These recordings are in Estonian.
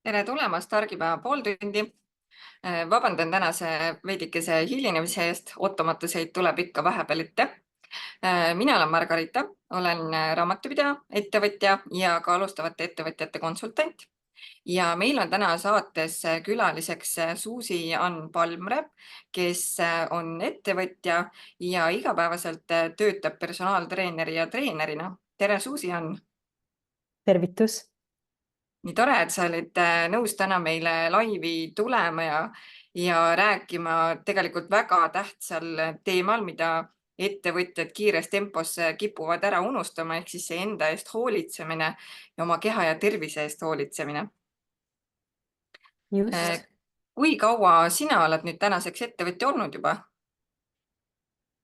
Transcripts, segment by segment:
Tere tulemast Argipäeva pooltundi. Vabandan tänase veidikese hilinemise eest, ootamatuseid tuleb ikka vahepeal ette. Mina olen Margarita, olen raamatupidaja, ettevõtja ja ka alustavate ettevõtjate konsultant. Ja meil on täna saates külaliseks Suusi-Ann Palmre, kes on ettevõtja ja igapäevaselt töötab personaaltreeneri ja treenerina. Tere, Suusi-Ann! Tervitus! Nii tore, et sa olid nõus täna meile laivi tulema ja rääkima tegelikult väga tähtsal teemal, mida ettevõtjad kiires tempos kipuvad ära unustama, ehk siis see enda eest hoolitsemine ja oma keha ja tervise eest hoolitsemine. Just. Kui kaua sina oled nüüd tänaseks ettevõtja olnud juba?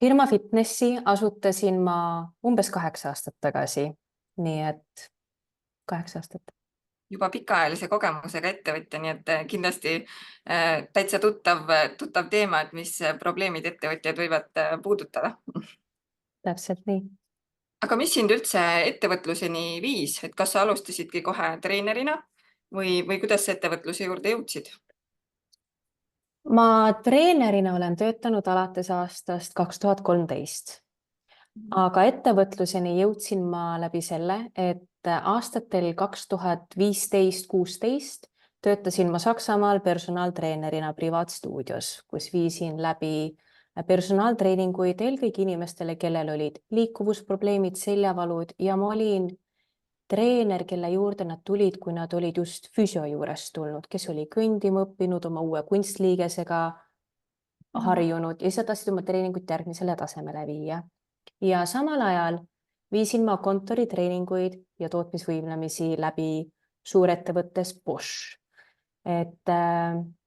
Firma Fitnessi asutasin ma umbes 8 aastat tagasi. Nii et 8 aastat. Juba pikaajalise kogemusega ettevõtja, nii et kindlasti täitsa tuttav teema, et mis probleemid ettevõtjad võivad puudutada. Täpselt nii. Aga mis sind üldse ettevõtluseni viis, et kas sa alustasidki kohe treenerina või kuidas sa ettevõtluse juurde jõudsid? Ma treenerina olen töötanud alates aastast 2013. Aga ettevõtluseni jõudsin ma läbi selle, et aastatel 2015-16 töötasin ma Saksamaal personaaltreenerina privaatstuudios, kus viisin läbi personaaltreeninguid eelkõige inimestele, kellel olid liikuvusprobleemid, seljavalud ja ma olin treener, kelle juurde nad tulid, kui nad olid just füsio juurest tulnud, kes oli kõndima õppinud, oma uue kunstliigesega harjunud ja siis tahtsid oma treeningut järgmisele tasemele viia. Ja samal ajal viisin ma kontoritreeninguid ja tootmisvõimlemisi läbi suurettevõttes Bosch. Et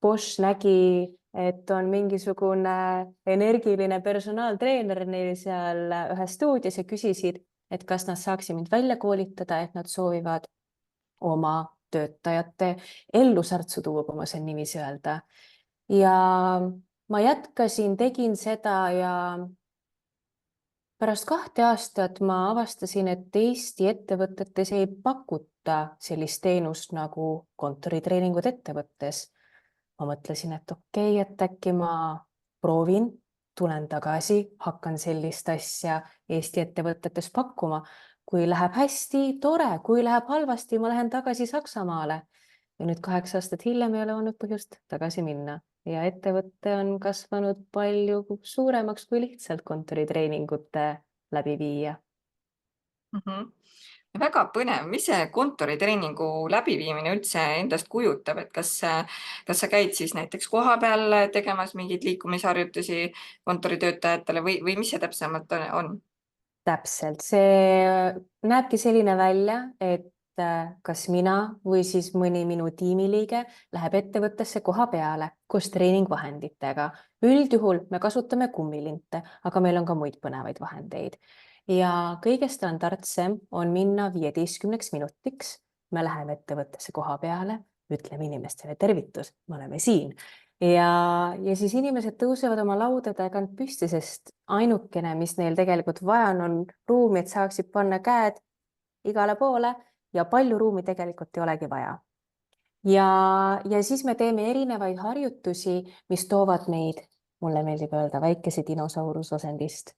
Bosch nägi, et on mingisugune energiline personaaltreener neil seal ühes stuudios ja küsisid, et kas nad saaksid mind välja koolitada, et nad soovivad oma töötajate ellu särtsu tuua, kui ma saan niiviisi öelda. Ja ma jätkasin, tegin seda ja pärast 2 aastat ma avastasin, et Eesti ettevõtetes ei pakuta sellist teenust nagu kontoritreeningud ettevõttes. Ma mõtlesin, et okei, et äkki ma proovin, tulen tagasi, hakkan sellist asja Eesti ettevõtetes pakkuma. Kui läheb hästi, tore, kui läheb halvasti, ma lähen tagasi Saksamaale. Ja nüüd 8 aastat hiljem ei ole olnud põhjust tagasi minna. Ja ettevõtte on kasvanud palju suuremaks kui lihtsalt kontoritreeningute läbi viia. Väga põnev, mis see kontoritreeningu läbiviimine üldse endast kujutab, et kas sa käid siis näiteks koha peal tegemas mingeid liikumisharjutusi kontoritöötajatele või mis see täpsemalt on? Täpselt, see näebki selline välja, et kas mina või siis mõni minu tiimiliige läheb ettevõttesse koha peale koos treeningvahenditega. Üldjuhul me kasutame kummilinte, aga meil on ka muid põnevaid vahendeid. Ja kõige standardsem on minna 15 minutiks. Me läheme ettevõttesse koha peale, ütleme inimestele tervitus, me oleme siin. Ja siis inimesed tõusevad oma laudade tagant püsti, sest ainukene, mis neil tegelikult vaja on ruumi, et saaksid panna käed igale poole ja palju ruumi tegelikult ei olegi vaja. Ja siis me teeme erinevaid harjutusi, mis toovad meid, mulle meeldib öelda, väikese dinosaurusosendist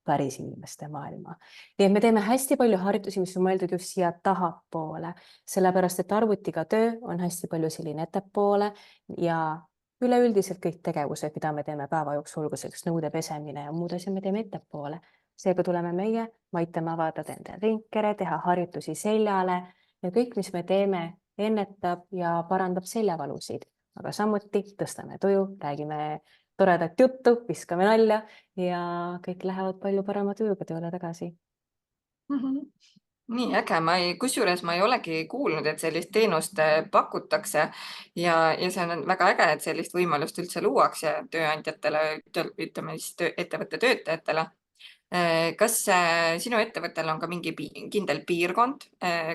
päris inimeste maailma. Nii et me teeme hästi palju harjutusi, mis on mõeldud just siia tahapoole, sellepärast et arvutiga töö on hästi palju selline ettepoole ja üleüldiselt kõik tegevused, mida me teeme päeva jooksul, olgu nõude pesemine ja muud asja, me teeme ettepoole. Seega tuleme meie, me aitame avada enda rinkere, teha harjutusi seljale ja kõik, mis me teeme, ennetab ja parandab seljavalusid. Aga samuti tõstame tuju, räägime toredat juttu, viskame nalja ja kõik lähevad palju parema tujuga tööle tagasi. Nii äge, kusjuures ma ei olegi kuulnud, et sellist teenust pakutakse ja see on väga äge, et sellist võimalust üldse luuakse tööandjatele, ütleme siis ettevõtte töötajatele. Kas sinu ettevõttel on ka mingi kindel piirkond,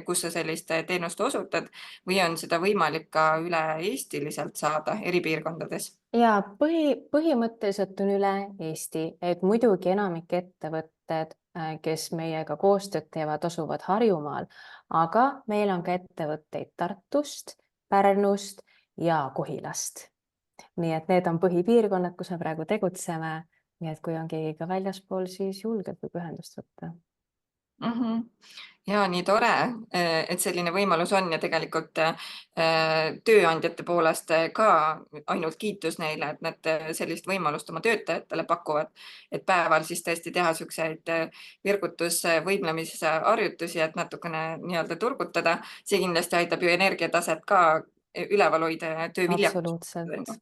kus sa sellist teenust osutad või on seda võimalik ka üle-eestiliselt saada eri piirkondades? Ja põhimõtteliselt on üle Eesti, et muidugi enamik ettevõtted, kes meiega koostööd teevad, asuvad Harjumaal, aga meil on ka ettevõtteid Tartust Pärnust ja Kohilast. Nii et need on põhipiirkonnad, kus me praegu tegutseme. Nii et kui on keegi ka väljaspool, siis julgelt võib ühendust võtta. Ja nii tore, et selline võimalus on ja tegelikult tööandjate poolest ka ainult kiitus neile, et nad sellist võimalust oma töötajatele pakuvad, et päeval siis tõesti teha niisuguseid virgutusvõimlemisharjutusi, et natukene nii-öelda turgutada. See kindlasti aitab ju energiataset ka üleval hoida ja tööviljakust. Absoluutselt.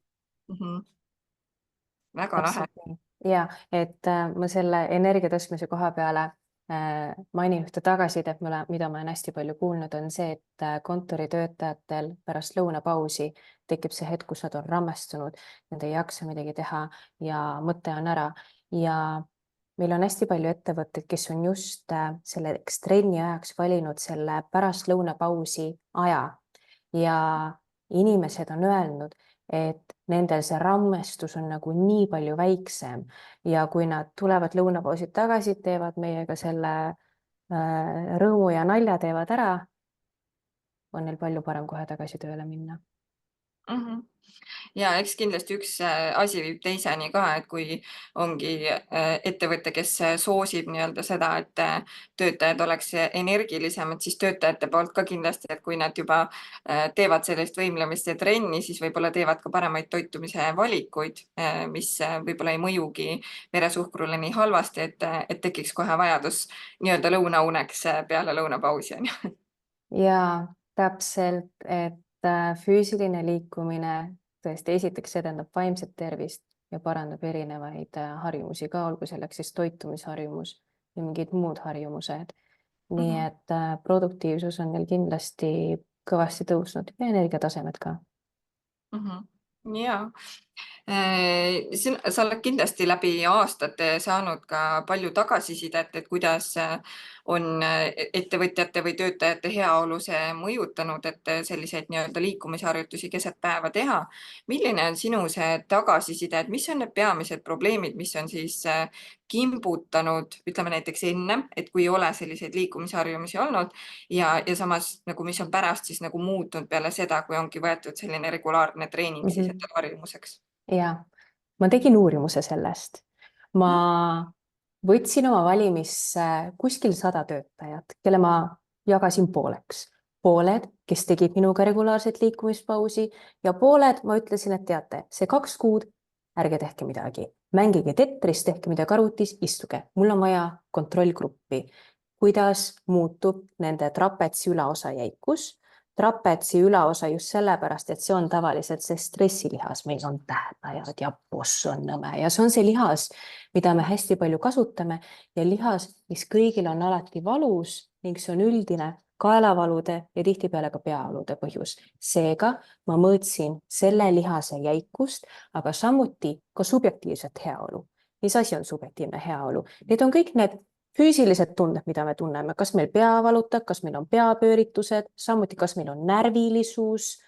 Väga lahe. Täpselt nii. Ja, et ma selle energia tõstmise koha peale mainin ühte tagasisidet, mida ma olen hästi palju kuulnud, on see, et kontoritöötajatel pärast lõunapausi tekib see hetk, kus nad on rammestunud, nad ei jaksa midagi teha ja mõte on ära. Ja meil on hästi palju ettevõtteid, kes on just selleks trenni ajaks valinud selle pärast lõunapausi aja ja inimesed on öelnud, et nendel see rammestus on nagu nii palju väiksem ja kui nad tulevad lõunapausilt tagasi, teevad meiega selle rõõmu ja nalja teevad ära, on neil palju parem kohe tagasi tööle minna. Ja eks kindlasti üks asi viib teiseni ka, et kui ongi ettevõte, kes soosib nii-öelda seda, et töötajad oleks energilisemad, siis töötajate poolt ka kindlasti, et kui nad juba teevad sellist võimlemist ja trenni, siis võib-olla teevad ka paremaid toitumise valikuid, mis võib-olla ei mõjugi veresuhkrule nii halvasti, et tekiks kohe vajadus nii-öelda lõunauneks peale lõunapausi. Ja täpselt, et füüsiline liikumine tõesti esiteks edendab vaimset tervist ja parandab erinevaid harjumusi ka, olgu selleks siis toitumisharjumus ja mingid muud harjumused. Nii et produktiivsus on neil kindlasti kõvasti tõusnud ja energiatasemed ka. Ja sa oled kindlasti läbi aastate saanud ka palju tagasisidet, et kuidas on ettevõtjate või töötajate heaolu see mõjutanud, et selliseid nii-öelda liikumisharjutusi keset päeva teha. Milline on sinu see tagasiside, et mis on need peamised probleemid, mis on siis kimbutanud, ütleme näiteks enne, et kui ei ole selliseid liikumisharjumusi olnud ja samas nagu mis on pärast siis nagu muutunud peale seda, kui ongi võetud selline regulaarne treening siis endale harjumuseks? Ja ma tegin uurimuse sellest. Ma võtsin oma valimisse kuskil 100 töötajat, kelle ma jagasin pooleks. Pooled, kes tegid minuga regulaarset liikumispausi ja pooled ma ütlesin, et teate, see 2 kuud, ärge tehke midagi. Mängige Tetris, tehke midagi arvutis, istuge. Mul on vaja kontrollgruppi, kuidas muutub nende trapetsi ülaosa jäikus. Trapetsi ülaosa just sellepärast, et see on tavaliselt see stressilihas. Meil on tähdajad ja possonõme ja see on see lihas, mida me hästi palju kasutame ja lihas, mis kõigil on alati valus ning see on üldine kaelavalude ja tihtipeale ka peavalude põhjus. Seega ma mõõtsin selle lihase jäikust, aga samuti ka subjektiivset heaolu. Mis asi on subjektiivne heaolu? Need on kõik need füüsilised tunded, mida me tunneme, kas meil pea valutab, kas meil on peapööritused, samuti kas meil on närvilisus,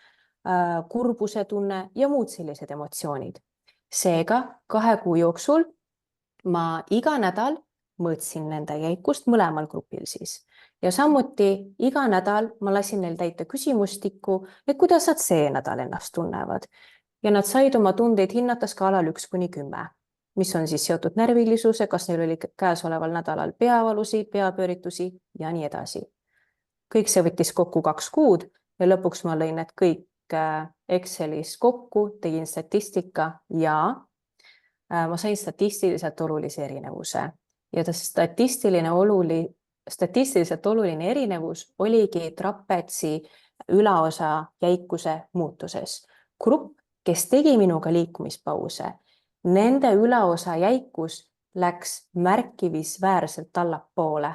kurbuse tunne ja muud sellised emotsioonid. Seega 2 kuu jooksul ma iga nädal mõõtsin nende jäikust mõlemal grupil siis. Ja samuti iga nädal ma lasin neil täita küsimustikku, et kuidas nad see nädal ennast tunnevad. Ja nad said oma tundeid hinnata skaalal 1–10. Mis on siis seotud närvilisuse, kas neil oli käesoleval nädalal peavalusi, peapööritusi ja nii edasi. Kõik see võttis kokku 2 kuud ja lõpuks ma lõin need kõik Excelis kokku, tegin statistika ja ma sain statistiliselt olulise erinevuse. Ja statistiliselt oluline erinevus oligi trapetsi ülaosa jäikuse muutuses. Grupp, kes tegi minuga liikumispause, nende ülaosa jäikus läks märkimisväärselt allapoole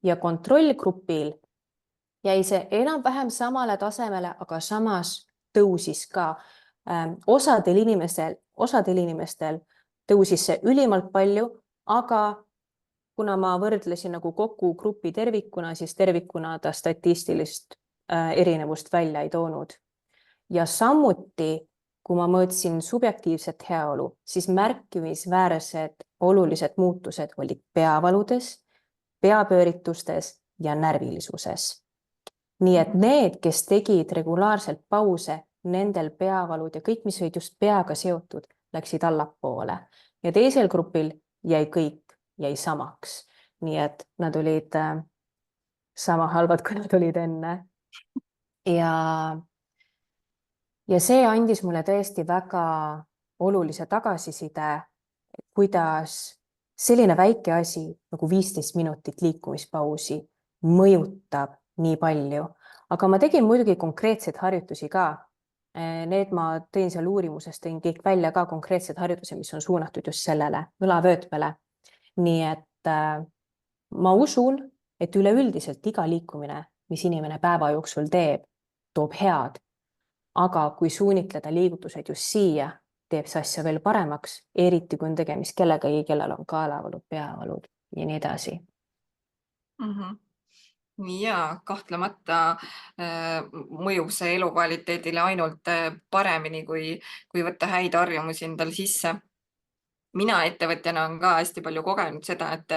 ja kontrollgrupil jäi see enam-vähem samale tasemele, aga samas tõusis ka. Osadel inimestel tõusis see ülimalt palju, aga kuna ma võrdlesin nagu kokku grupi tervikuna, siis tervikuna ta statistilist erinevust välja ei toonud. Ja samuti kui ma mõõtsin subjektiivset heaolu, siis märkimisväärsed olulised muutused olid peavaludes, peapööritustes ja närvilisuses. nii et need, kes tegid regulaarselt pause, nendel peavalud ja kõik, mis olid just peaga seotud, läksid allapoole ja teisel grupil jäi samaks. nii et nad olid sama halvad, kui nad olid enne. ja see andis mulle tõesti väga olulise tagasiside, kuidas selline väike asi nagu 15 minutit liikumispausi mõjutab nii palju. Aga ma tegin muidugi konkreetseid harjutusi ka. Need ma tõin seal uurimuses, tõin kõik välja ka konkreetsed harjutused, mis on suunatud just sellele õlavöötmele. Nii et ma usun, et üleüldiselt iga liikumine, mis inimene päeva jooksul teeb, toob head. Aga kui suunitleda liigutused just siia, teeb see asja veel paremaks, eriti kui on tegemist kellegagi, kellel on kaelavalud, peavalud ja nii edasi. Ja kahtlemata mõjub see elukvaliteedile ainult paremini, kui võtta häid harjumusi endale sisse. Mina ettevõtjana on ka hästi palju kogenud seda, et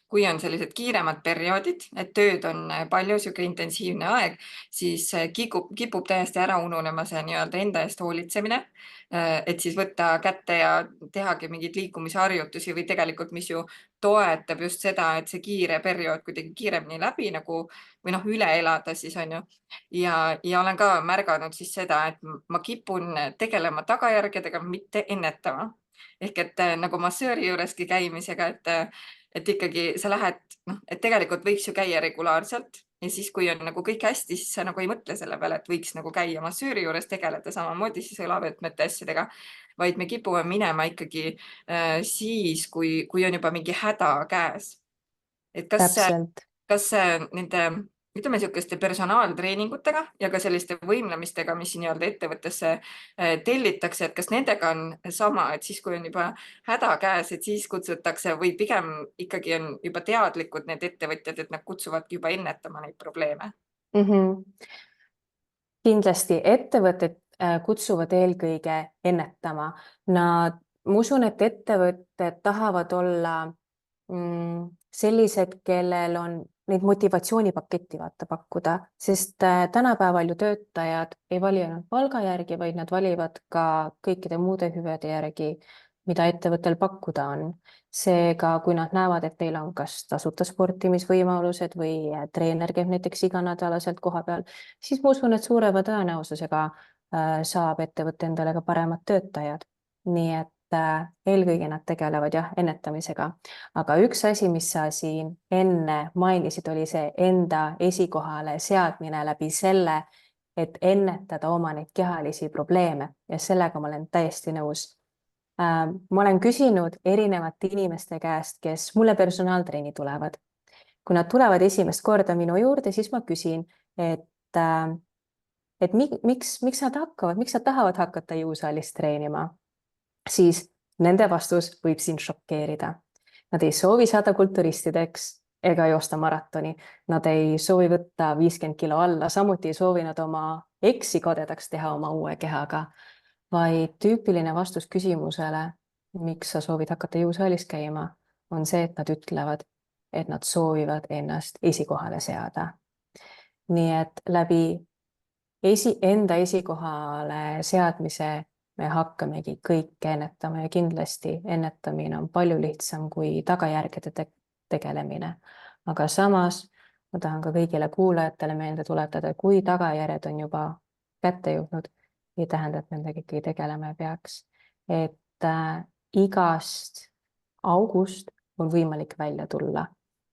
kui on sellised kiiremad perioodid, et tööd on palju, sihuke intensiivne aeg, siis kipub täiesti ära ununema see nii-öelda enda eest hoolitsemine. Et siis võtta kätte ja tehagi mingeid liikumisharjutusi või tegelikult, mis ju toetab just seda, et see kiire periood kuidagi kiiremini läbi nagu või üle elada siis on ju. Ja olen ka märganud siis seda, et ma kipun tegelema tagajärgedega, mitte ennetama. Ehk et nagu massööri juureski käimisega, et ikkagi sa lähed, et tegelikult võiks ju käia regulaarselt ja siis, kui on nagu kõik hästi, siis sa nagu ei mõtle selle peale, et võiks nagu käia massööri juures, tegeleda samamoodi siis õlavõtmete asjadega, vaid me kipume minema ikkagi siis, kui on juba mingi häda käes. Et Täpselt. kas nende, ütleme niisuguste personaaltreeningutega ja ka selliste võimlemistega, mis nii-öelda ettevõttesse tellitakse, et kas nendega on sama, et siis, kui on juba häda käes, et siis kutsutakse või pigem ikkagi on juba teadlikud need ettevõtjad, et nad kutsuvadki juba ennetama neid probleeme? Kindlasti ettevõtted kutsuvad eelkõige ennetama. Ma usun, et ettevõtted tahavad olla sellised, kellel on neid motivatsioonipaketti vaata pakkuda, sest tänapäeval ju töötajad ei vali ainult palga järgi, vaid nad valivad ka kõikide muude hüvede järgi, mida ettevõttel pakkuda on. Seega, kui nad näevad, et teil on kas tasuta sportimisvõimalused või treener käib näiteks iganädalaselt koha peal, siis ma usun, et suurema tõenäosusega saab ettevõte endale ka paremad töötajad. Nii et eelkõige nad tegelevad jah ennetamisega. Aga üks asi, mis sa siin enne mainisid, oli see enda esikohale seadmine läbi selle, et ennetada oma neid kehalisi probleeme ja sellega ma olen täiesti nõus. Ma olen küsinud erinevate inimeste käest, kes mulle personaaltreeni tulevad. Kui nad tulevad esimest korda minu juurde, siis ma küsin, et miks nad tahavad hakata jõusaalis treenima. Siis nende vastus võib sind šokeerida. Nad ei soovi saada kulturistideks ega joosta maratoni. Nad ei soovi võtta 50 kilo alla, samuti ei soovi nad oma eksi kadedaks teha oma uue kehaga, vaid tüüpiline vastus küsimusele, miks sa soovid hakata jõusaalis käima, on see, et nad ütlevad, et nad soovivad ennast esikohale seada. Nii et läbi enda esikohale seadmise me hakkamegi kõike ennetama ja kindlasti ennetamine on palju lihtsam kui tagajärgede tegelemine. Aga samas ma tahan ka kõigile kuulajatele meelde tuletada, kui tagajärjed on juba kätte jõudnud, ei tähenda, et nendega ikkagi tegelema ei peaks. Et igast august on võimalik välja tulla.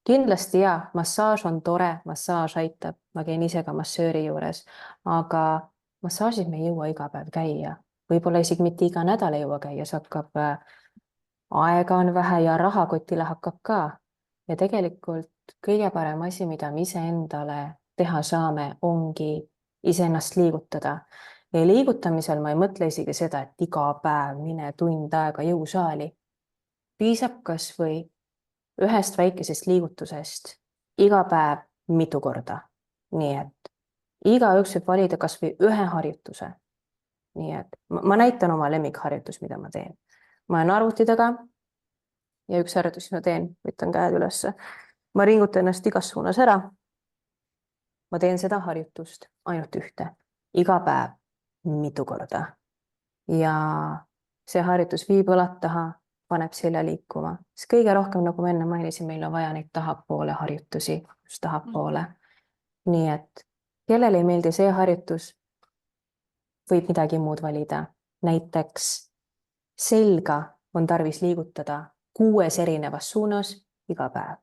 Kindlasti ja, massaaž on tore, massaaž aitab, ma käin ise ka massööri juures, aga massaažis me ei jõua iga päev käia. Võib-olla isegi mitte iga nädal ei jõua käia, see hakkab, aega on vähe ja rahakotile hakkab ka. Ja tegelikult kõige parem asi, mida me iseendale teha saame, ongi iseennast liigutada. Ja liigutamisel ma ei mõtle isegi seda, et iga päev mine tund aega jõusaali. Piisab kas või ühest väikesest liigutusest iga päev mitu korda. Nii et igaüks võib valida kas või ühe harjutuse. Nii et ma näitan oma lemmikharjutus, mida ma teen. Ma olen arvuti taga ja üks harjutus, mis ma teen, võtan käed ülesse. Ma ringutan ennast igas suunas ära. ma teen seda harjutust ainult ühte, iga päev, mitu korda. Ja see harjutus viib õlad taha, paneb selja liikuma. Siis kõige rohkem, nagu ma enne mainisin, meil on vaja neid tahapoole harjutusi, just tahapoole. Nii et kellele ei meeldi see harjutus, võib midagi muud valida. Näiteks selga on tarvis liigutada 6 erinevas suunas iga päev.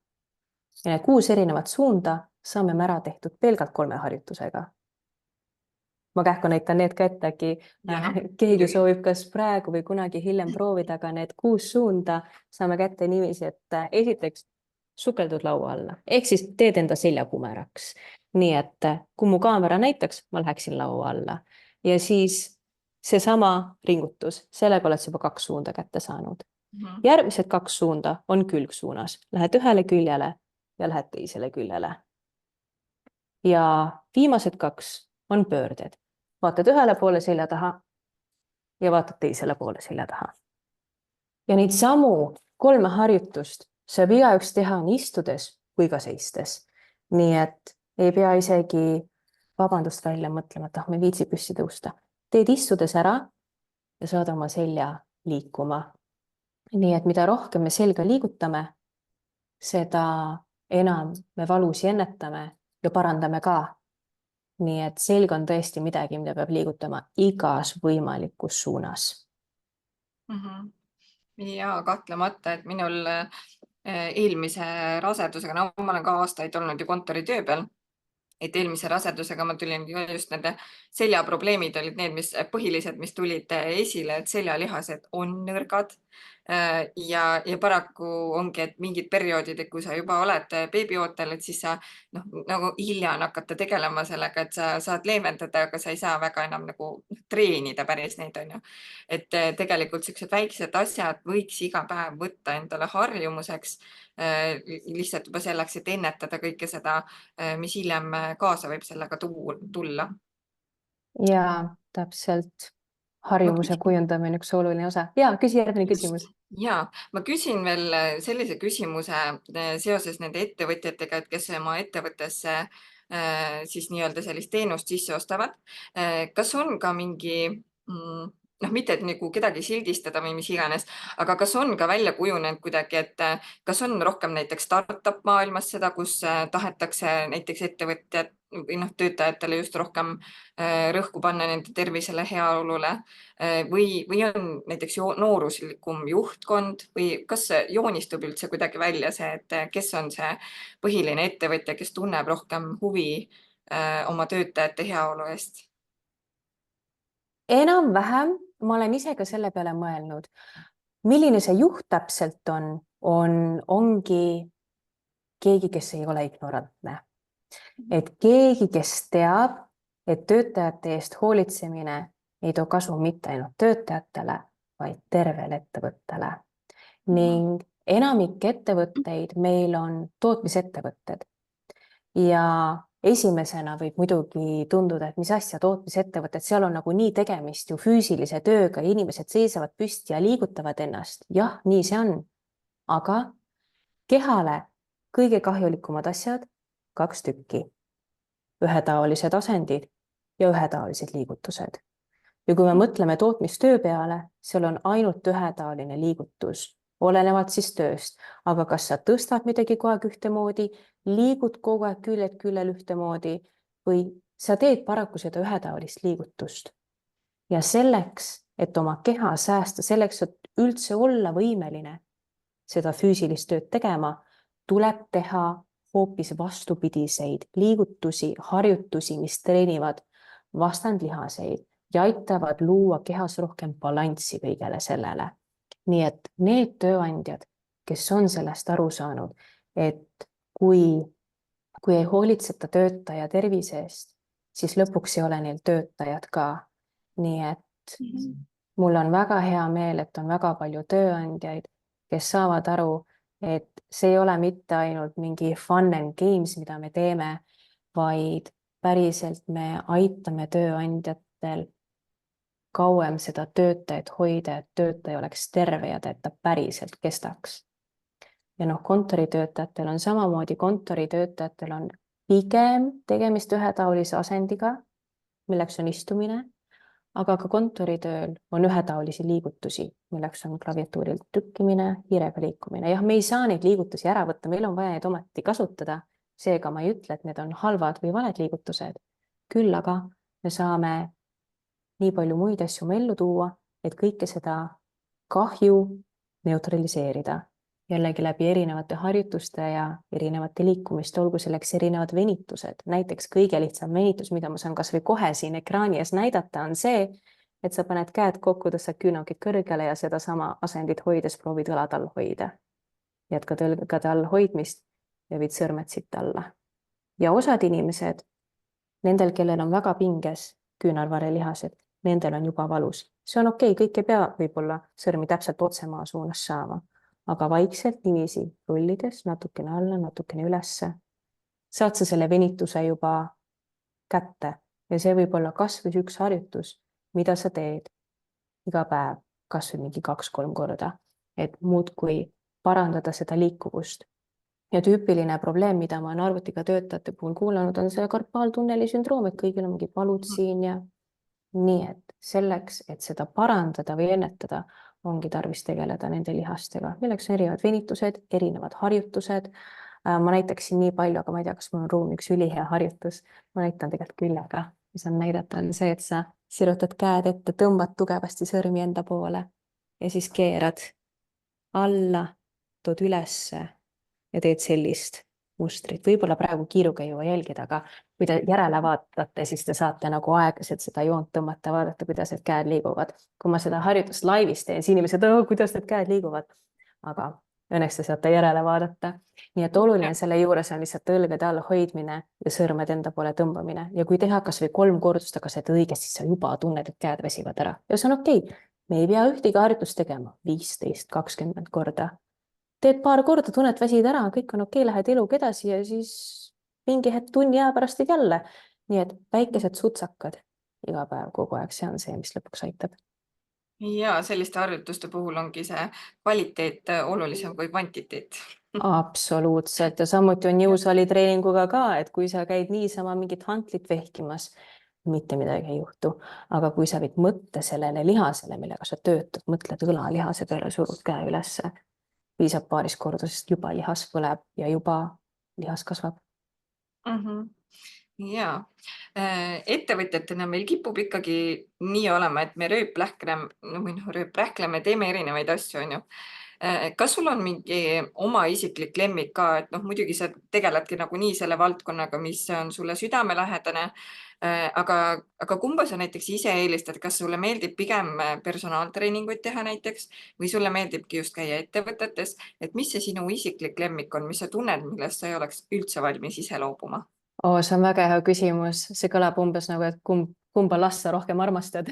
Ja need 6 erinevat suunda saame me ära tehtud pelgalt 3 harjutusega. Ma kähku näitan need ka ette, äkki keegi soovib kas praegu või kunagi hiljem proovida, aga need 6 suunda saame kätte niiviisi, et esiteks sukeldud laua alla, ehk siis teed enda selja kumeraks. Nii et kui mu kaamera näitaks, ma läheksin laua alla ja siis seesama ringutus, sellega oled juba 2 suunda kätte saanud. Järgmised 2 suunda on külgsuunas, lähed ühele küljele ja lähed teisele küljele. Ja viimased 2 on pöörded. Vaatad ühele poole selja taha ja vaatad teisele poole selja taha. Ja neid samu 3 harjutust saab igaüks teha nii istudes kui ka seistes. Nii et ei pea isegi vabandust välja mõtlema, et me ei viitsi püsti tõusta. Teed istudes ära ja saad oma selja liikuma. Nii et mida rohkem me selga liigutame, seda enam me valusi ennetame ja parandame ka. Nii et selg on tõesti midagi, mida peab liigutama igas võimalikus suunas. Ja kahtlemata, et minul eelmise rasedusega, no ma olen ka aastaid olnud ju kontoritöö peal, et eelmise rasedusega ma tulin just nende seljaprobleemid olid need, põhilised, mis tulid esile, et seljalihased on nõrgad. Ja paraku ongi, et mingid perioodid, et kui sa juba oled beebiootel, et siis sa nagu hilja on hakata tegelema sellega, et sa saad leevendada, aga sa ei saa väga enam nagu treenida päris neid, on ju. Et tegelikult sellised väiksed asjad võiks iga päev võtta endale harjumuseks, lihtsalt juba selleks, et ennetada kõike seda, mis hiljem kaasa võib sellega tulla. Ja täpselt. Harjumuse kujundamine on üks oluline osa. Ja, küsi järgmine küsimus. Ja, ma küsin veel sellise küsimuse seoses nende ettevõtjatega, et kes oma ettevõttesse siis nii-öelda sellist teenust sisse ostavad. Kas on ka mingi, mitte et nagu kedagi sildistada või mis iganes, aga kas on ka välja kujunenud kuidagi, et kas on rohkem näiteks startup maailmas seda, kus tahetakse näiteks ettevõtjad või töötajatele just rohkem rõhku panna nende tervisele, heaolule või on näiteks nooruslikum juhtkond või kas joonistub üldse kuidagi välja see, et kes on see põhiline ettevõtja, kes tunneb rohkem huvi oma töötajate heaolu eest? Enam-vähem, ma olen ise ka selle peale mõelnud. Milline see juht täpselt ongi keegi, kes ei ole ignorantne. Et keegi, kes teab, et töötajate eest hoolitsemine ei too kasu mitte ainult töötajatele, vaid tervele ettevõttele. Ning enamik ettevõtteid meil on tootmisettevõtted. Ja esimesena võib muidugi tunduda, et mis asja tootmisettevõtted, seal on nagu nii tegemist ju füüsilise tööga, inimesed seisavad püsti ja liigutavad ennast. Jah, nii see on. Aga kehale kõige kahjulikumad asjad 2 tükki. Ühetaolised asendid ja ühetaolised liigutused. Ja kui me mõtleme tootmistöö peale, seal on ainult ühetaoline liigutus, olenevalt siis tööst. Aga kas sa tõstad midagi kogu aeg ühtemoodi, liigud kogu aeg küljed küljel ühtemoodi või sa teed paraku seda ühetaolist liigutust. Ja selleks, et oma keha säästa, selleks, et üldse olla võimeline seda füüsilist tööd tegema, tuleb teha hoopis vastupidiseid liigutusi, harjutusi, mis treenivad vastandlihaseid ja aitavad luua kehas rohkem balanssi kõigele sellele. Nii et need tööandjad, kes on sellest aru saanud, et kui ei hoolitseta töötaja tervise eest, siis lõpuks ei ole neil töötajad ka. Nii et mul on väga hea meel, et on väga palju tööandjaid, kes saavad aru, et see ei ole mitte ainult mingi fun and games, mida me teeme, vaid päriselt me aitame tööandjatel kauem seda töötajat hoida, et töötaja oleks terve ja et ta päriselt kestaks. Ja kontoritöötajatel on samamoodi, kontoritöötajatel on pigem tegemist ühetaolise asendiga, milleks on istumine, aga ka kontoritööl on ühetaolisi liigutusi, milleks on klaviatuurilt trükkimine, hiirega liikumine. jah, me ei saa neid liigutusi ära võtta, meil on vaja neid ometi kasutada. Seega ma ei ütle, et need on halvad või valed liigutused. Küll aga me saame nii palju muid asju oma ellu tuua, et kõike seda kahju neutraliseerida. Jällegi läbi erinevate harjutuste ja erinevate liikumiste, olgu selleks erinevad venitused. Näiteks kõige lihtsam venitus, mida ma saan kas või kohe siin ekraani ees näidata, on see, et sa paned käed kokku, tõstad küünakid kõrgele ja sedasama asendit hoides proovid õlad all hoida. Jätkad õlgade all hoidmist ja viid sõrmed siit alla. Ja osad inimesed, nendel, kellel on väga pinges küünarvarelihased, nendel on juba valus. See on okei, kõik ei pea võib-olla sõrmi täpselt otsemaa suunas saama, aga vaikselt niiviisi rullides natukene alla, natukene ülesse, saad sa selle venituse juba kätte ja see võib olla kas või üks harjutus, mida sa teed iga päev, kas või mingi 2-3 korda, et muudkui parandada seda liikuvust. Ja tüüpiline probleem, mida ma olen arvutiga töötajate puhul kuulanud, on see karpaaltunneli sündroom, et kõigil on mingid valud siin ja nii, et selleks, et seda parandada või ennetada, ongi tarvis tegeleda nende lihastega, milleks on erinevad venitused, erinevad harjutused. Ma näitaksin nii palju, aga ma ei tea, kas mul on ruumi üks ülihea harjutus. Ma näitan tegelikult küljega, mis on näidata, on see, et sa sirutad käed ette, tõmbad tugevasti sõrmi enda poole ja siis keerad alla, tood ülesse ja teed sellist mustrit. Võib-olla praegu kiiruga ei jõua jälgida, aga kui te järele vaatate, siis te saate nagu aeglaselt seda joont tõmmata, vaadata, kuidas need käed liiguvad. Kui ma seda harjutust laivis teen, siis inimesed, kuidas need käed liiguvad, aga õnneks te saate järele vaadata. Nii et oluline selle juures on lihtsalt õlgade all hoidmine ja sõrmed enda poole tõmbamine. Ja kui teha kas või 3 kordust, aga see õigesti, siis sa juba tunned, et käed väsivad ära. Ja see on okei. Me ei pea ühtegi harjutust tegema 15-20 korda. Teed 2 korda, tunned väsid ära, kõik on okei, lähed eluga edasi ja siis mingi hetk tunni aja pärast teed jälle. Nii et väikesed sutsakad iga päev kogu aeg, see on see, mis lõpuks aitab. Ja selliste harjutuste puhul ongi see kvaliteet olulisem kui kvantiteet. Absoluutselt ja samuti on jõusaalitreeninguga ka, et kui sa käid niisama mingit hantlit vehkimas, mitte midagi ei juhtu. Aga kui sa viid mõtte sellele lihasele, millega sa töötad, mõtled õlalihase peale, surud käe ülesse, piisab 2 korda, sest juba lihas põleb ja juba lihas kasvab. Ja ettevõtjatena meil kipub ikkagi nii olema, et me rööprähkleme, teeme erinevaid asju, on ju. Kas sul on mingi oma isiklik lemmik ka, et muidugi sa tegeledki nagunii selle valdkonnaga, mis on sulle südamelähedane, aga kumba sa näiteks ise eelistad, kas sulle meeldib pigem personaaltreeninguid teha näiteks või sulle meeldibki just käia ettevõtetes, et mis see sinu isiklik lemmik on, mis sa tunned, millest sa ei oleks üldse valmis ise loobuma? See on väga hea küsimus. See kõlab umbes nagu, et kumba last sa rohkem armastad.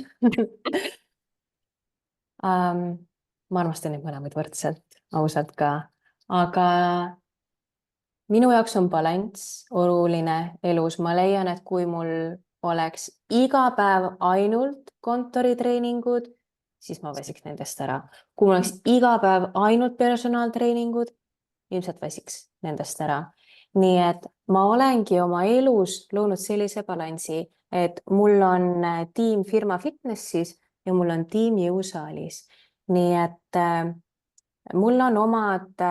Ma armastan neid mõlemaid võrdselt, ausalt ka. Aga minu jaoks on balanss oluline elus. Ma leian, et kui mul oleks iga päev ainult kontoritreeningud, siis ma väsiks nendest ära. Kui mul oleks iga päev ainult personaaltreeningud, ilmselt väsiks nendest ära. Nii et ma olengi oma elus loonud sellise balansi, et mul on tiim firma fitnessis ja mul on tiim jõusaalis. Nii et mul on omad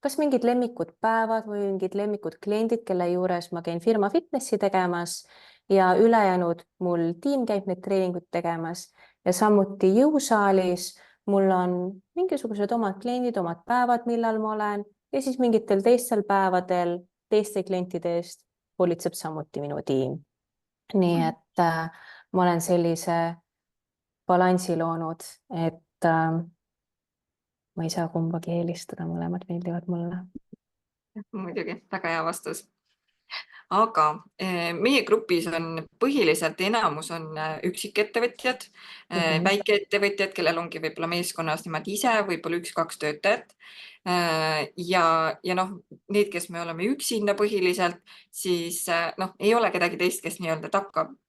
kas mingid lemmikud päevad või mingid lemmikud kliendid, kelle juures ma käin firma fitnessi tegemas ja ülejäänud mul tiim käib neid treeninguid tegemas ja samuti jõusaalis mul on mingisugused omad kliendid, omad päevad, millal ma olen ja siis mingitel teistel päevadel teiste klientide eest hoolitseb samuti minu tiim. Nii et ma olen sellise balansi loonud, et ma ei saa kumbagi eelistada, mõlemad meeldivad mulle. Muidugi, väga hea vastus. Aga meie grupis on põhiliselt enamus on üksikettevõtjad, väikeettevõtjad, kellel ongi võib-olla meeskonnas nemad ise, võib-olla 1-2 töötajat. Ja need, kes me oleme üksinda põhiliselt, siis ei ole kedagi teist, kes nii-öelda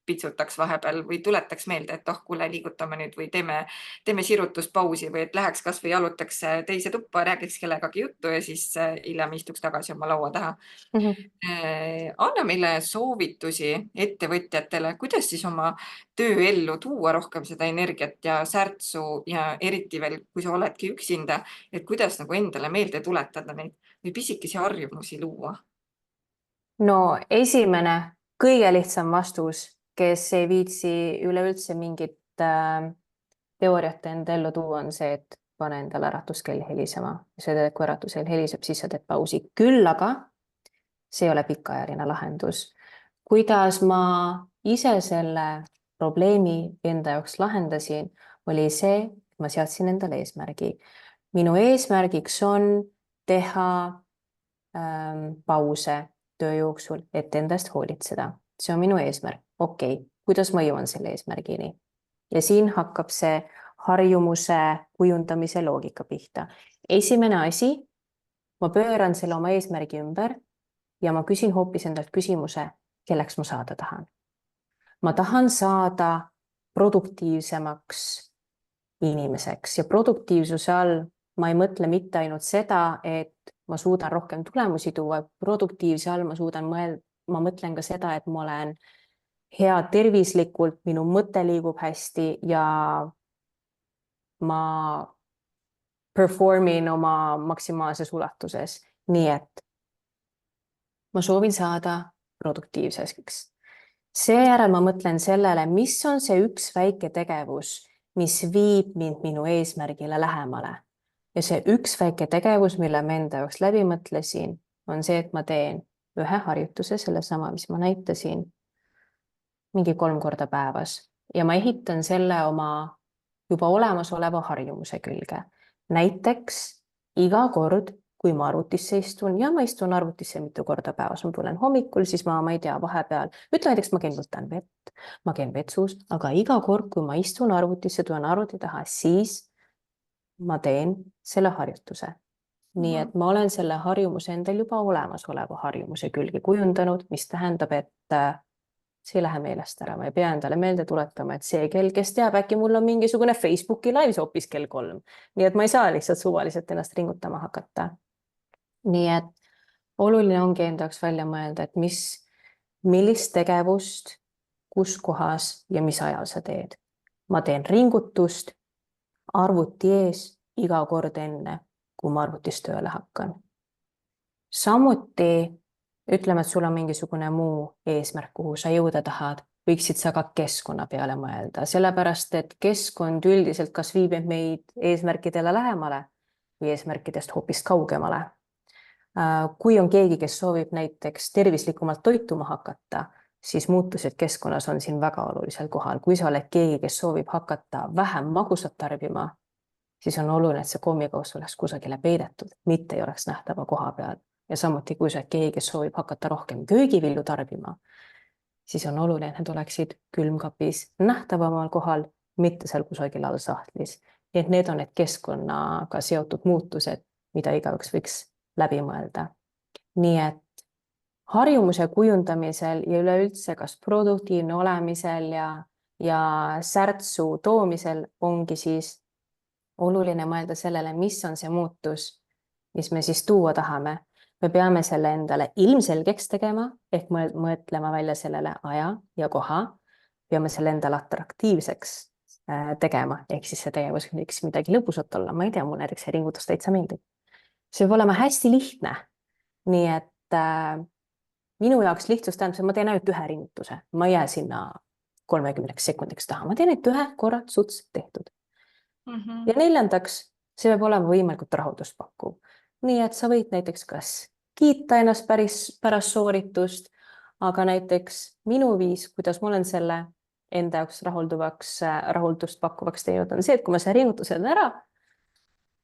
pitsutaks vahepeal või tuletaks meelde, et kuule, liigutame nüüd või teeme sirutuspausi või et läheks kas või jalutaks teise tuppa, räägiks kellegagi juttu ja siis hiljem istuks tagasi oma laua taha. Anna meile soovitusi ettevõtjatele, kuidas siis oma tööellu tuua rohkem seda energiat ja särtsu ja eriti veel, kui sa oledki üksinda, et kuidas nagu endale meelde tuletada neid või pisikesi harjumusi luua. No esimene, kõige lihtsam vastus, kes ei viitsi üleüldse mingit teooriat enda ellu tuua, on see, et pane endale äratuskell helisema. See, kui äratuskell heliseb, siis sa teed pausi. Küll aga see ei ole pikaajaline lahendus. Kuidas ma ise selle probleemi enda jaoks lahendasin, oli see, et ma seadsin endale eesmärgi. Minu eesmärgiks on teha pause töö jooksul, et endast hoolitseda. See on minu eesmärk. Okei, kuidas ma jõuan selle eesmärgini? Ja siin hakkab see harjumuse kujundamise loogika pihta. Esimene asi, ma pööran selle oma eesmärgi ümber ja ma küsin hoopis endalt küsimuse, kelleks ma saada tahan. Ma tahan saada produktiivsemaks inimeseks ja produktiivsuse all ma ei mõtle mitte ainult seda, et ma suudan rohkem tulemusi tuua, produktiivse all ma mõtlen ka seda, et ma olen hea tervislikult, minu mõte liigub hästi ja ma performin oma maksimaalses ulatuses. Nii et ma soovin saada produktiivseks. Seejärel ma mõtlen sellele, mis on see üks väike tegevus, mis viib mind minu eesmärgile lähemale. Ja see üks väike tegevus, mille ma enda jaoks läbi mõtlesin, on see, et ma teen ühe harjutuse, sellesama, mis ma näitasin, mingi 3 korda päevas ja ma ehitan selle oma juba olemasoleva harjumuse külge. Näiteks iga kord, kui ma arvutisse istun ja ma istun arvutisse mitu korda päevas, ma tulen hommikul, siis ma ei tea, vahepeal, ütle näiteks ma käin võtan vett, ma käin vetsus, aga iga kord, kui ma istun arvutisse, tulen arvuti taha, siis ma teen selle harjutuse. Nii et ma olen selle harjumuse endal juba olemasoleva harjumuse külge kujundanud, mis tähendab, et see ei lähe meelest ära. Ma ei pea endale meelde tuletama, et see kell, kes teab, äkki mul on mingisugune Facebooki live hoopis kell 3. Nii et ma ei saa lihtsalt suvaliselt ennast ringutama hakata. Nii et oluline ongi enda jaoks välja mõelda, et millist tegevust, kus kohas ja mis ajal sa teed. Ma teen ringutust arvuti ees iga kord enne, kui ma arvutis tööle hakkan. Samuti ütleme, et sul on mingisugune muu eesmärk, kuhu sa jõuda tahad, võiksid sa ka keskkonna peale mõelda, sellepärast et keskkond üldiselt kas viib meid eesmärkidele lähemale või eesmärkidest hoopis kaugemale. Kui on keegi, kes soovib näiteks tervislikumalt toituma hakata, siis muutused keskkonnas on siin väga olulisel kohal. Kui sa oled keegi, kes soovib hakata vähem magusat tarbima, siis on oluline, et see kommikauss oleks kusagile peidetud, mitte ei oleks nähtava koha peal. Ja samuti, kui sa oled keegi, kes soovib hakata rohkem köögivilju tarbima, siis on oluline, et need oleksid külmkapis nähtavamal kohal, mitte seal kusagil all sahtlis. Nii et need on need keskkonnaga seotud muutused, mida igaüks võiks läbi mõelda. Nii et harjumuse kujundamisel ja üleüldse kas produktiivne olemisel ja särtsu toomisel ongi siis oluline mõelda sellele, mis on see muutus, mis me siis tuua tahame. Me peame selle endale ilmselgeks tegema, ehk mõtlema välja sellele aja ja koha. Peame selle endale atraktiivseks tegema, ehk siis see tegevus võiks midagi lõbusat olla. Ma ei tea, mul näiteks see ringutus täitsa meeldib. See võib olema hästi lihtne. Nii et minu jaoks lihtsus tähendab, et ma teen ainult ühe ringutuse. Ma ei jää sinna 30 sekundiks taha. Ma teen ainult ühe korra suts tehtud. Ja neljandaks, see peab olema võimalikult rahuldust pakkuv. Nii et sa võid näiteks kas kiita ennast pärast sooritust, aga näiteks minu viis, kuidas ma olen selle enda jaoks rahuldust pakkuvaks teinud, on see, et kui ma selle ringutuse teen ära,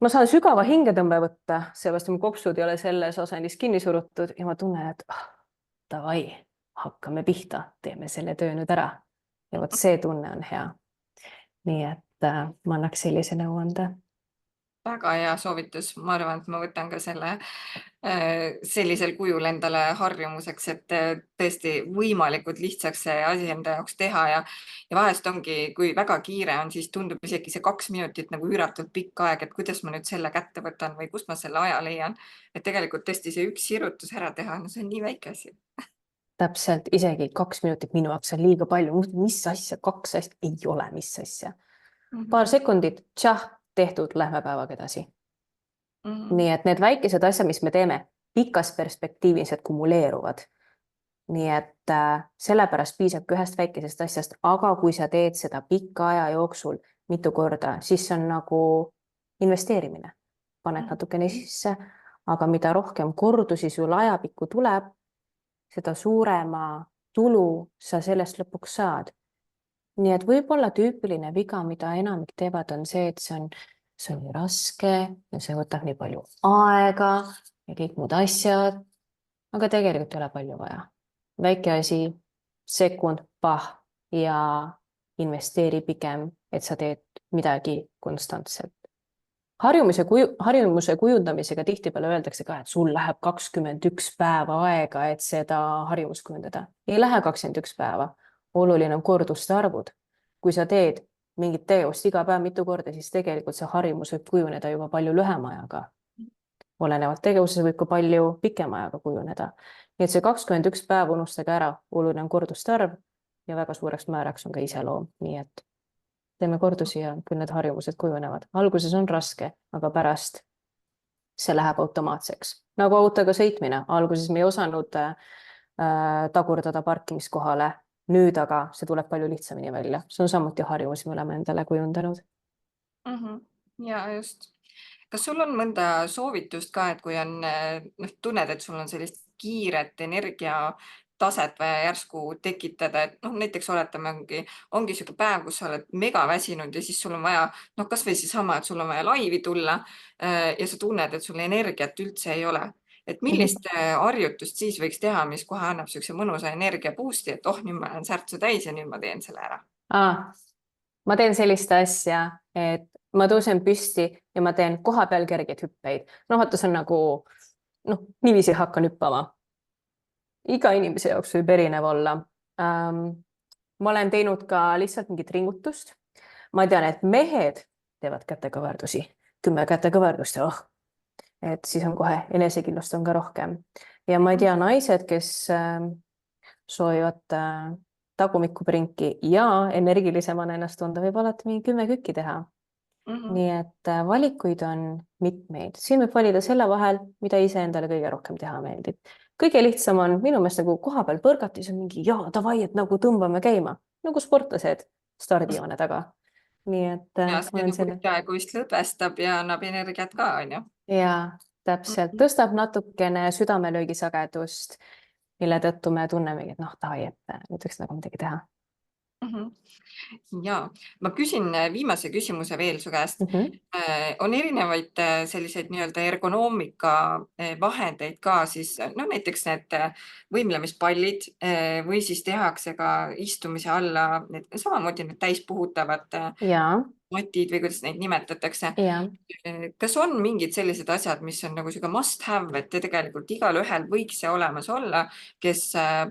ma saan sügava hingetõmbe võtta, sellepärast mu kopsud ei ole selles asendis kinni surutud ja ma tunnen, et davai, hakkame pihta, teeme selle töö nüüd ära. Ja vot see tunne on hea. Nii et ma annaks sellise nõuande. väga hea soovitus, ma arvan, et ma võtan ka selle sellisel kujul endale harjumuseks, et tõesti võimalikult lihtsaks see asi enda jaoks teha ja vahest ongi, kui väga kiire on, siis tundub isegi see 2 minutit nagu üüratult pikk aeg, et kuidas ma nüüd selle kätte võtan või kust ma selle aja leian. Et tegelikult tõesti see üks sirutus ära teha, no see on nii väike asi. Täpselt, isegi 2 minutit minu jaoks on liiga palju. Mis asja, 2 asja, ei ole, mis asja. Paar sekundit, tšah, tehtud, lähme päevaga edasi. Nii et need väikesed asjad, mis me teeme, pikas perspektiivis kumuleeruvad. Nii et sellepärast piisabki ühest väikesest asjast, aga kui sa teed seda pika aja jooksul mitu korda, siis see on nagu investeerimine. Paned natukene sisse, aga mida rohkem kordusi sul ajapikku tuleb, seda suurema tulu sa sellest lõpuks saad. Nii et võib-olla tüüpiline viga, mida enamik teevad, on see, et see on nii raske ja see võtab nii palju aega ja kõik muud asjad, aga tegelikult ei ole palju vaja. Väike asi, sekund, ja investeeri pigem, et sa teed midagi konstantselt. Harjumuse kujundamisega tihtipeale öeldakse ka, et sul läheb 21 päeva aega, et seda harjumust kujundada. Ei lähe 21 päeva. Oluline on korduste arvud. Kui sa teed mingit tegevust iga päev mitu korda, siis tegelikult see harjumus võib kujuneda juba palju lühema ajaga. Olenevalt tegevuses võib ka palju pikema ajaga kujuneda. Nii et see 21 päeva unustage ära, oluline on korduste arv ja väga suureks määraks on ka iseloom. Nii et teeme kordusi ja küll need harjumused kujunevad. Alguses on raske, aga pärast see läheb automaatseks. Nagu autoga sõitmine. Alguses me ei osanud tagurdada parkimiskohale. Nüüd aga see tuleb palju lihtsamini välja. See on samuti harjumus, me oleme endale kujundanud. Ja just. Kas sul on mõnda soovitust ka, et kui on, tunned, et sul on sellist kiiret energiataset vaja järsku tekitada, et näiteks oletame, ongi sihuke päev, kus sa oled mega väsinud ja siis sul on vaja, kas või seesama, et sul on vaja laivi tulla ja sa tunned, et sul energiat üldse ei ole. Et millist harjutust siis võiks teha, mis kohe annab siukse mõnusa energia boost'i, et nüüd ma olen särtsu täis ja nüüd ma teen selle ära. Ma teen sellist asja, et ma tõusen püsti ja ma teen koha peal kergeid hüppeid. Vaata, see on nagu, niiviisi hakkan hüppama. Iga inimese jaoks võib erinev olla. Ma olen teinud ka lihtsalt mingit ringutust. Ma tean, et mehed teevad kätekõverdusi, 10 kätekõverdust ja et siis on kohe enesekindlust on ka rohkem. Ja ma ei tea, naised, kes soovivad tagumikuprinki ja energilisemana ennast tunda, võib alati mingi 10 kükki teha. Nii et valikuid on mitmeid. Siin võib valida selle vahel, mida ise endale kõige rohkem teha meeldib. Kõige lihtsam on minu meelest nagu koha peal põrgata, siis on mingi davai, et nagu tõmbame käima. Nagu sportlased stardijoone taga. Nii et ja see peaaegu vist lõdvestab ja annab energiat ka, on ju? Ja täpselt. Tõstab natukene südamelöögi sagedust, mille tõttu me tunnemegi, et davai, et nüüd võiks nagu midagi teha. Ja ma küsin viimase küsimuse veel su käest. On erinevaid selliseid nii-öelda ergonoomika vahendeid ka siis, näiteks need võimlemispallid või siis tehakse ka istumise alla samamoodi need täispuhutavad matid või kuidas neid nimetatakse. Kas on mingid sellised asjad, mis on nagu siuke must have, et tegelikult igalühel võiks see olemas olla, kes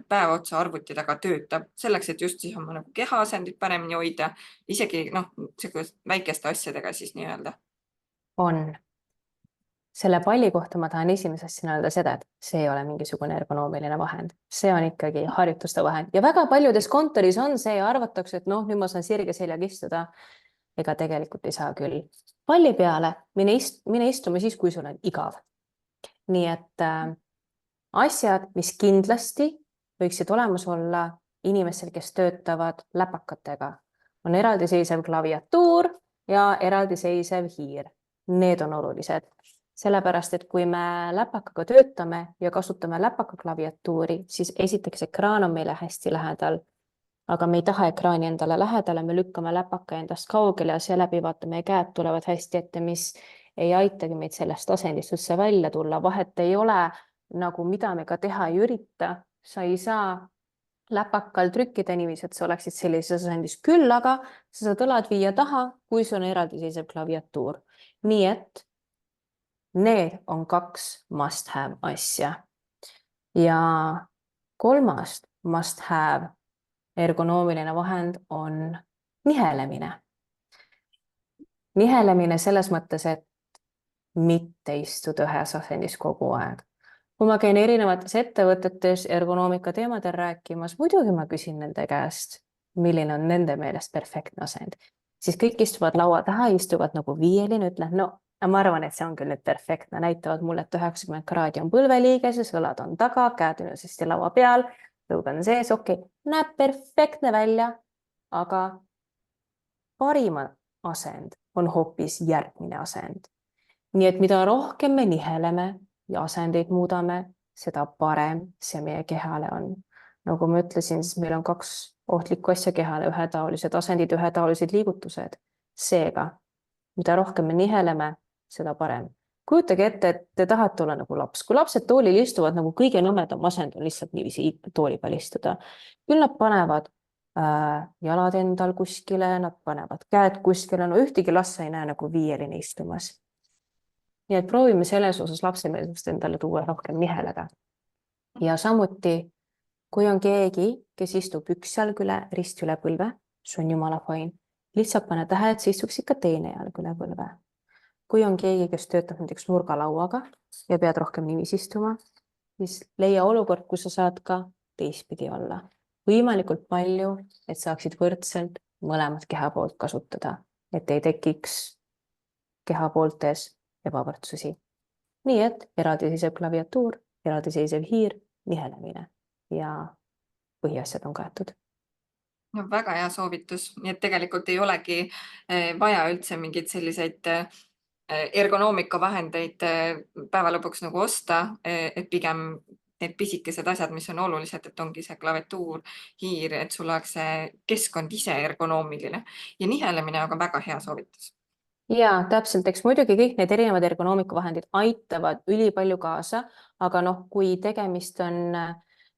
päev otsa arvuti taga töötab, selleks, et just siis oma kehaasendit paremini hoida, isegi väikeste asjadega siis nii-öelda? On. Selle palli kohta ma tahan esimese asjana öelda seda, et see ei ole mingisugune ergonoomiline vahend. See on ikkagi harjutuste vahend ja väga paljudes kontoris on see ja arvatakse, et nüüd ma saan sirge seljaga istuda. Ega tegelikult ei saa küll. Palli peale mine istuma siis, kui sul on igav. Nii et asjad, mis kindlasti võiksid olemas olla inimestel, kes töötavad läpakatega, on eraldiseisev klaviatuur ja eraldiseisev hiir. Need on olulised. Sellepärast, et kui me läpakaga töötame ja kasutame läpaka klaviatuuri, siis esiteks ekraan on meile hästi lähedal. Aga me ei taha ekraani endale lähedale, me lükkame läpaka endast kaugele ja seeläbi vaata, meie käed tulevad hästi ette, mis ei aitagi meid sellest asendist üldse välja tulla. Vahet ei ole, nagu mida me ka teha ei ürita. Sa ei saa läpakal trükkida niiviisi, et sa oleksid sellises asendis küll, aga sa saad õlad viia taha, kui sul on eraldiseisev klaviatuur. Nii et Need on 2 must have asja. Ja 3. must have ergonoomiline vahend on nihelemine. Nihelemine selles mõttes, et mitte istuda ühes asendis kogu aeg. Kui ma käin erinevates ettevõtetes ergonoomika teemadel rääkimas, muidugi ma küsin nende käest, milline on nende meelest perfektne asend. Siis kõik istuvad laua taha, istuvad nagu viielini, ütlen, no ma arvan, et see on küll nüüd perfektne, näitavad mulle, et 90 kraadi on põlveliigeses, õlad on taga, käed ilusasti laua peal, lõug on sees, okei, näeb perfektne välja, aga parim asend on hoopis järgmine asend. Nii et mida rohkem me niheleme ja asendeid muudame, seda parem see meie kehale on. Nagu ma ütlesin, siis meil on 2 ohtlikku asja kehale, ühetaolised asendid, ühetaolised liigutused. Seega, mida rohkem me niheleme, seda parem. Kujutage ette, et te tahate olla nagu laps. Kui lapsed toolil istuvad, nagu kõige nõmedam asend on lihtsalt niiviisi tooli peal istuda. Küll nad panevad jalad endal kuskile, nad panevad käed kuskile, no ühtegi last ei näe nagu viielini istumas. Nii et proovime selles osas lapsemeelsust endale tuua rohkem niheleda. Ja samuti, kui on keegi, kes istub üks jalg üle, rist üle põlve, see on jumala fine. Lihtsalt pane tähe, et see istuks ikka teine jalg üle põlve. Kui on keegi, kes töötab näiteks nurgalauaga ja pead rohkem niiviisi istuma, siis leia olukord, kus sa saad ka teistpidi olla. Võimalikult palju, et saaksid võrdselt mõlemat kehapoolt kasutada, et ei tekiks kehapooltes ebavõrdsusi. Nii et eraldiseisev klaviatuur, eraldiseisev hiir, nihelemine ja põhiasjad on kaetud. No, väga hea soovitus, nii et tegelikult ei olegi vaja üldse mingeid selliseid ergonoomika vahendeid päeva lõpuks nagu osta, et pigem need pisikesed asjad, mis on olulised, et ongi see klaviatuur, hiir, et sul oleks see keskkond ise ergonoomiline ja nihelemine on väga hea soovitus. Ja täpselt, eks muidugi kõik need erinevad ergonoomikavahendid aitavad ülipalju kaasa, aga noh, kui tegemist on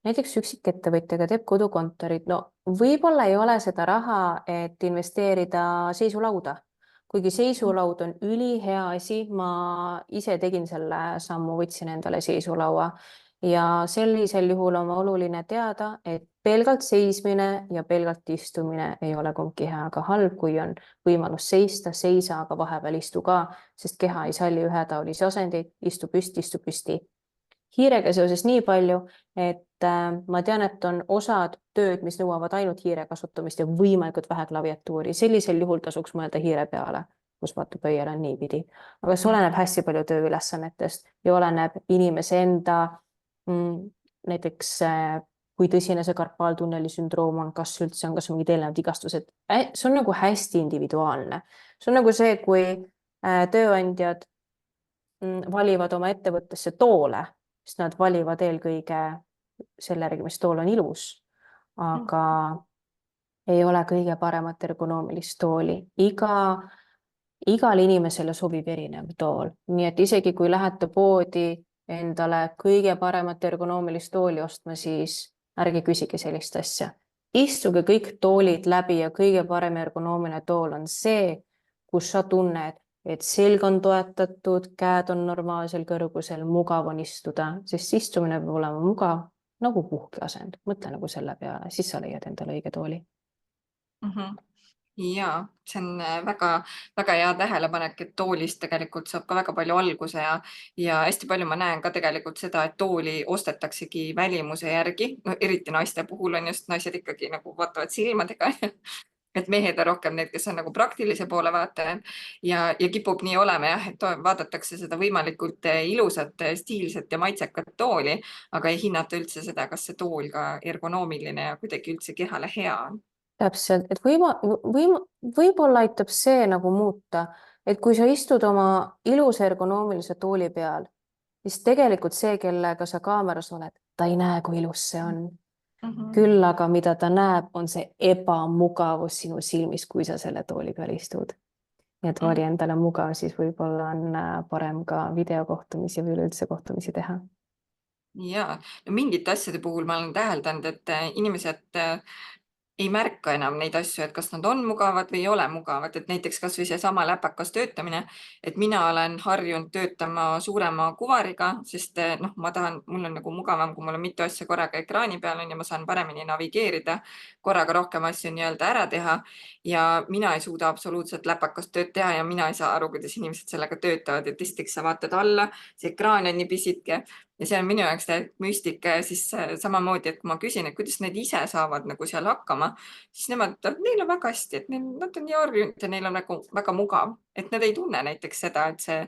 näiteks üksikettevõtjaga, teeb kodukontorit, no võib-olla ei ole seda raha, et investeerida seisulauda. Kuigi seisulaud on ülihea asi, ma ise tegin selle sammu, võtsin endale seisulaua ja sellisel juhul on oluline teada, et pelgalt seismine ja pelgalt istumine ei ole kumbki hea, aga halb, kui on võimalus seista, seisa, aga vahepeal istu ka, sest keha ei salli ühetaolisi asendeid, istu püsti. Hiirega seoses nii palju, et ma tean, et on osad tööd, mis nõuavad ainult hiire kasutamist ja võimalikult vähe klaviatuuri. Sellisel juhul tasuks mõelda hiire peale, kus vaatab öiel on niipidi. Aga see oleneb hästi palju tööülesannetest ja oleneb inimese enda näiteks kui tõsine see karpaaltunneli sündroom on, kas üldse on, kas on mingid eelnevad vigastused. See on nagu hästi individuaalne. See on nagu see, kui tööandjad valivad oma ettevõttesse toole, sest nad valivad eelkõige selle järgi, mis tool on ilus, aga ei ole kõige paremat ergonoomilist tooli. Igal inimesele sobib erinev tool, nii et isegi kui lähete poodi endale kõige paremat ergonoomilist tooli ostma, siis ärge küsige sellist asja. Istuge kõik toolid läbi ja kõige parem ergonoomiline tool on see, kus sa tunned, et selg on toetatud, käed on normaalsel kõrgusel, mugav on istuda, sest istumine peab olema mugav nagu puhkeasend. Mõtle nagu selle peale, siis sa leiad endale õige tooli. Ja see on väga hea tähelepanek, et toolist tegelikult saab ka väga palju alguse ja hästi palju ma näen ka tegelikult seda, et tooli ostetaksegi välimuse järgi, no eriti naiste puhul on just naised ikkagi nagu vaatavad silmadega, et mehed on rohkem need, kes on nagu praktilise poole vaatajad ja kipub nii olema jah, et vaadatakse seda võimalikult ilusat, stiilset ja maitsekat tooli, aga ei hinnata üldse seda, kas see tool ka ergonoomiline ja kuidagi üldse kehale hea on. Täpselt, et võib-olla aitab see nagu muuta, et kui sa istud oma ilusa ergonoomilise tooli peal, siis tegelikult see, kellega sa kaameras oled, ta ei näe, kui ilus see on. Küll aga mida ta näeb, on see ebamugavus sinu silmis, kui sa selle tooli peal istud. Nii et vali endale mugav, siis võib-olla on parem ka videokohtumisi või üleüldse kohtumisi teha. Ja, no mingite asjade puhul ma olen täheldanud, et inimesed ei märka enam neid asju, et kas nad on mugavad või ei ole mugavad, et näiteks kasvõi seesama läpakas töötamine, et mina olen harjunud töötama suurema kuvariga, sest noh, mul on nagu mugavam, kui mul on mitu asja korraga ekraani peal on ja ma saan paremini navigeerida, korraga rohkem asju nii-öelda ära teha ja mina ei suuda absoluutselt läpakast tööd teha ja mina ei saa aru, kuidas inimesed sellega töötavad, et esiteks sa vaatad alla, see ekraan on nii pisike ja see on minu jaoks täiesti müstika ja siis samamoodi, et kui ma küsin, et kuidas need ise saavad nagu seal hakkama, siis nemad ütlevad, et neil on väga hästi, et nad on nii harjunud ja neil on nagu väga mugav, et nad ei tunne näiteks seda, et see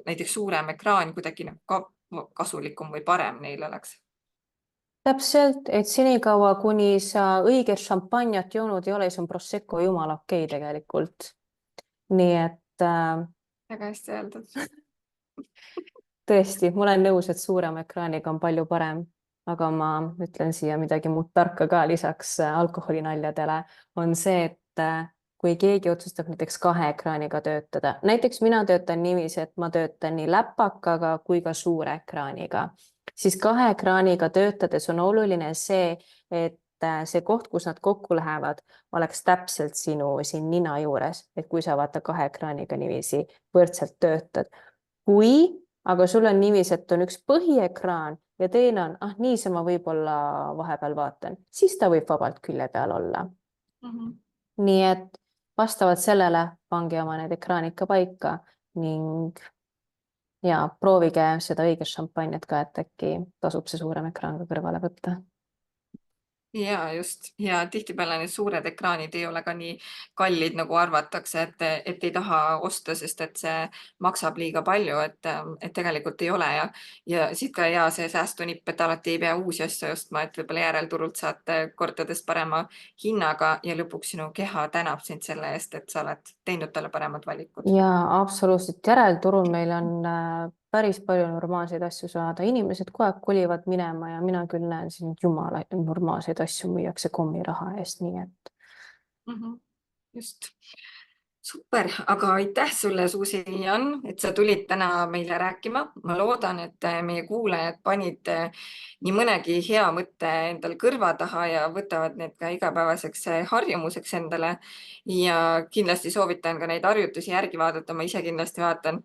näiteks suurem ekraan kuidagi nagu kasulikum või parem neil oleks. täpselt, et senikaua, kuni sa õiget šampanjat joonud ei ole, siis on Prosecco jumala okei tegelikult. nii et Väga hästi öeldud. tõesti, ma olen nõus, et suurema ekraaniga on palju parem, aga ma ütlen siia midagi muud tarka ka lisaks alkoholinaljadele, on see, et kui keegi otsustab näiteks 2 ekraaniga töötada, näiteks mina töötan niiviisi, et ma töötan nii läpakaga kui ka suure ekraaniga, siis 2 ekraaniga töötades on oluline see, et see koht, kus nad kokku lähevad, oleks täpselt sinu siin nina juures, et kui sa vaata 2 ekraaniga niiviisi võrdselt töötad. Kui aga sul on niiviisi, et on üks põhiekraan ja teine on, niisama võib-olla vahepeal vaatan, siis ta võib vabalt külje peal olla. Nii et vastavalt sellele pange oma need ekraanid ka paika ning ja proovige seda õiget šampanjat ka, et äkki tasub see suurem ekraan ka kõrvale võtta. Ja just ja tihtipeale need suured ekraanid ei ole ka nii kallid, nagu arvatakse, et ei taha osta, sest et see maksab liiga palju, et tegelikult ei ole ja siit ka hea see säästunipp, et alati ei pea uusi asju ostma, et võib-olla järelturult saate kordades parema hinnaga ja lõpuks sinu keha tänab sind selle eest, et sa oled teinud talle paremad valikud. Ja absoluutselt, järelturul meil on päris palju normaalseid asju saada, inimesed kogu aeg kolivad minema ja mina küll näen siin jumala normaalseid asju müüakse kommiraha eest, nii et Just. Super, aga aitäh sulle, Suusi-Jan, et sa tulid täna meile rääkima. Ma loodan, et meie kuulajad panid nii mõnegi hea mõtte endale kõrva taha ja võtavad need ka igapäevaseks harjumuseks endale. Ja kindlasti soovitan ka neid harjutusi järgi vaadata. Ma ise kindlasti vaatan,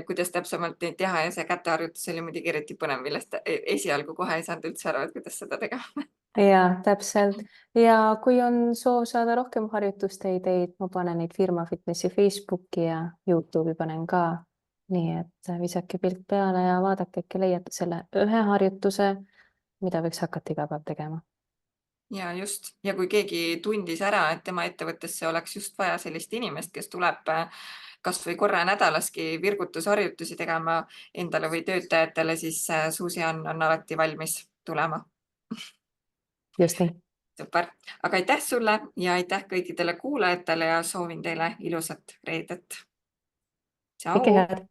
kuidas täpsemalt neid teha ja see käteharjutus oli muidugi eriti põnev, millest esialgu kohe ei saanud üldse aru, et kuidas seda tegema. ja täpselt. Ja kui on soov saada rohkem harjutuste ideid, ma panen neid Firma Fitnessi Facebooki ja YouTube'i panen ka. nii et visake pilk peale ja vaadake, äkki leiate selle ühe harjutuse, mida võiks hakata iga päev tegema. Ja just, ja kui keegi tundis ära, et tema ettevõttesse oleks just vaja sellist inimest, kes tuleb kas või korra nädalaski virgutusharjutusi tegema endale või töötajatele, siis Suusi-Jan on alati valmis tulema. just nii. Super, aga aitäh sulle ja aitäh kõikidele kuulajatele ja soovin teile ilusat reedet. kõike Tšau. head.